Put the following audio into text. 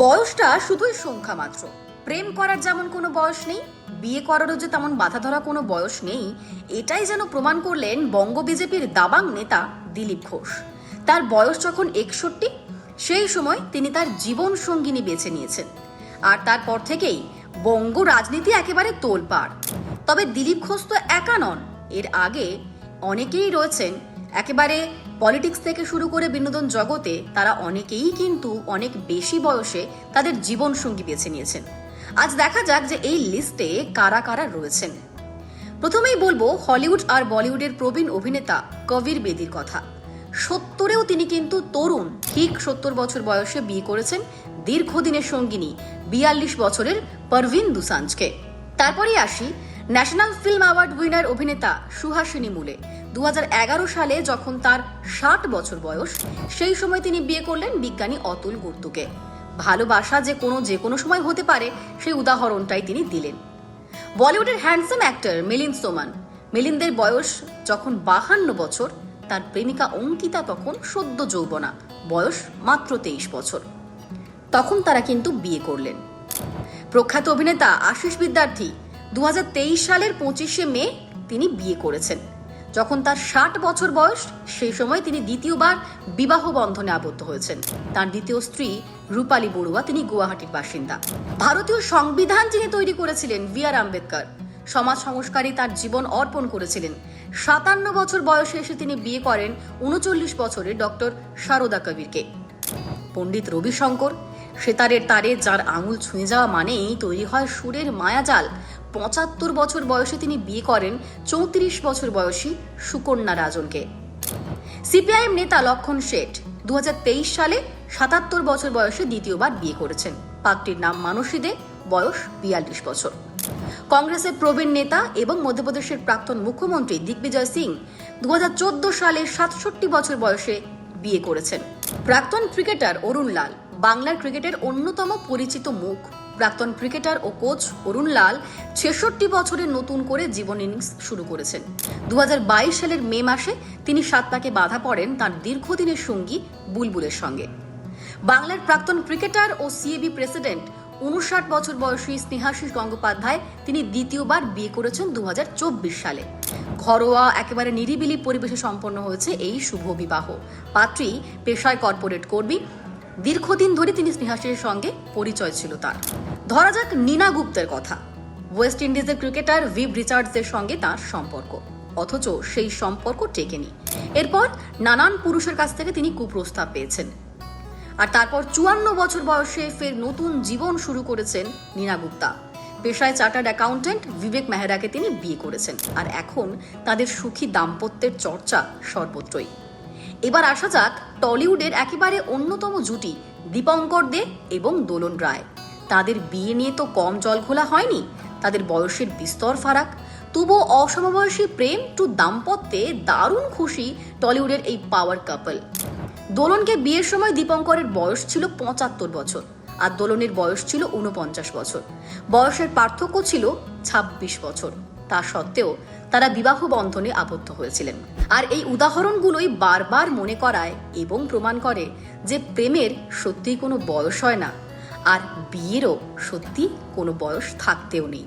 বয়সটা শুধুই সংখ্যা মাত্র। প্রেম করার যেমন কোনো বয়স নেই, বিয়ে করারও যে তেমন বাধা ধরা কোনো বয়স নেই, এটাই যেন প্রমাণ করলেন বঙ্গ বিজেপির দাবাং নেতা দিলীপ ঘোষ। তার বয়স যখন 61, সেই সময় তিনি তার জীবন সঙ্গিনী বেছে নিয়েছেন। আর তারপর থেকেই বঙ্গ রাজনীতি একেবারে তোলপাড়। তবে দিলীপ ঘোষ তো একা নন, এর আগে অনেকেই রয়েছেন একেবারে পলিটিক্স থেকে শুরু করে বিনোদন জগতে। তারা অনেকেই কিন্তু অনেক বেশি বয়সে তাদের জীবন সঙ্গী বেছে নিয়েছেন। আজ দেখা যাক যে এই লিস্টে কারা কারা রয়েছেন। প্রথমেই বলবো হলিউড আর বলিউডের প্রবীণ অভিনেতা কবির বেদির কথা। 70-এও তিনি কিন্তু তরুণ, ঠিক 70 বছর বয়সে বিয়ে করেছেন দীর্ঘদিনের সঙ্গিনী 42 বছরের পারভিন দুসাঞ্জকে। তারপরেই আসি ন্যাশনাল ফিল্ম অ্যাওয়ার্ড উইনার অভিনেতা সুহাসিনী মুলে। 2011 সালে যখন তার 60 বছর বয়স, সেই সময় তিনি বিয়ে করলেন বিজ্ঞানী অতুল গুর্তুকে। ভালোবাসা যে কোনো সময় হতে পারে, সেই উদাহরণটাই তিনি দিলেন। বলিউডের হ্যান্ডসাম অ্যাক্টর মিলিন্দ সোমান। মিলিন্দের বয়স যখন 52 বছর, তার প্রেমিকা অঙ্কিতা তখন সদ্য যৌবনা, বয়স মাত্র 23 বছর। তখন তারা কিন্তু বিয়ে করলেন। প্রখ্যাত অভিনেতা আশিস বিদ্যার্থী 2023 সালের 25শে মে তিনি বিয়ে করেছেন। যখন তার 60 বছর বয়স, সেই সময় তিনি দ্বিতীয়বার বিবাহ বন্ধনে আবদ্ধ হয়েছেন। তার দ্বিতীয় স্ত্রী রূপালী বড়ুয়া, তিনি গুয়াহাটির বাসিন্দা। ভারতীয় সংবিধান যিনি তৈরি করেছিলেন বি.আর. আম্বেদকর, সমাজ সংস্কারী তার জীবন অর্পণ করেছিলেন। 57 বছর বয়সে এসে তিনি বিয়ে করেন 39 বছরের ডক্টর সারদা কবিরকে। পণ্ডিত রবিশঙ্কর, সেতারের তারে যার আঙুল ছুঁয়ে যাওয়া মানেই তৈরি হয় সুরের মায়াজাল। 75 বছর বয়সে তিনি বিয়ে করেন 34 বছর বয়সী সুকন্যা রাজনকে। সিপিআইএম নেতা লক্ষণ শেঠ 2023 সালে 77 বছর বয়সে দ্বিতীয়বার বিয়ে করেছেন। পাত্রীর নাম মানসী দে, বয়স 42 বছর। কংগ্রেসের প্রবীণ নেতা এবং মধ্যপ্রদেশের প্রাক্তন মুখ্যমন্ত্রী দিগ্বিজয় সিং 2014 সালে 67 বছর বয়সে বিয়ে করেছেন। প্রাক্তন ক্রিকেটার অরুণ লাল, বাংলার ক্রিকেটের অন্যতম পরিচিত মুখ। প্রাক্তন ক্রিকেটার ও কোচ অরুণ লাল 66 বছরে নতুন করে জীবন ইনিংস শুরু করেছেন। 2022 সালের মে মাসে তিনি সাতপাকে বাধা পড়েন তার দীর্ঘদিনের সঙ্গী বুলবুলের সঙ্গে। বাংলার প্রাক্তন ক্রিকেটার ও সিএবি প্রেসিডেন্ট 59 বছর বয়সী স্নেহাশিস গঙ্গোপাধ্যায়, তিনি দ্বিতীয়বার বিয়ে করেছেন 2024 সালে। ঘরোয়া একেবারে নিরিবিলি পরিবেশে সম্পন্ন হয়েছে এই শুভ বিবাহ। পাত্রী পেশায় কর্পোরেট কর্মী। দীর্ঘদিন ধরে তিনি স্নেহাশিসের সঙ্গে পরিচয় ছিল তার। ধরা যাক নীনা গুপ্তের কথা। ওয়েস্ট ইন্ডিজের ক্রিকেটার ভিভ রিচার্ডসের সঙ্গে তার সম্পর্ক, অথচ সেই সম্পর্ক টেকেনি। এরপর নানান পুরুষের কাছ থেকে তিনি কুপ্রস্তাব পেয়েছেন। আর তারপর 54 বছর বয়সে ফের নতুন জীবন শুরু করেছেন নীনা গুপ্তা। পেশায় চার্টার্ড অ্যাকাউন্টেন্ট বিবেক মেহরাকে তিনি বিয়ে করেছেন। আর এখন তাদের সুখী দাম্পত্যের চর্চা সর্বত্রই। এবার আসা যাক টলিউডের একেবারে অন্যতম জুটি দীপঙ্কর দে এবং দোলন রায়। তাদের বিয়ে নিয়ে তো কম জল ঘোলা হয়নি। তাদের বয়সের বিস্তর ফারাক, তবুও অসমবয়সী প্রেম টু দাম্পত্যে দারুণ খুশি টলিউডের এই পাওয়ার কাপল। দোলনকে বিয়ের সময় দীপঙ্করের বয়স ছিল 75 বছর আর দোলনের বয়স ছিল 49 বছর। বয়সের পার্থক্য ছিল 26 বছর। তা সত্ত্বেও তারা বিবাহ বন্ধনে আবদ্ধ হয়েছিলেন। আর এই উদাহরণগুলোই বারবার মনে করায় এবং প্রমাণ করে যে প্রেমের সত্যিই কোনো বয়স হয় না, আর বিয়েরও সত্যি কোনো বয়স থাকতেও নেই।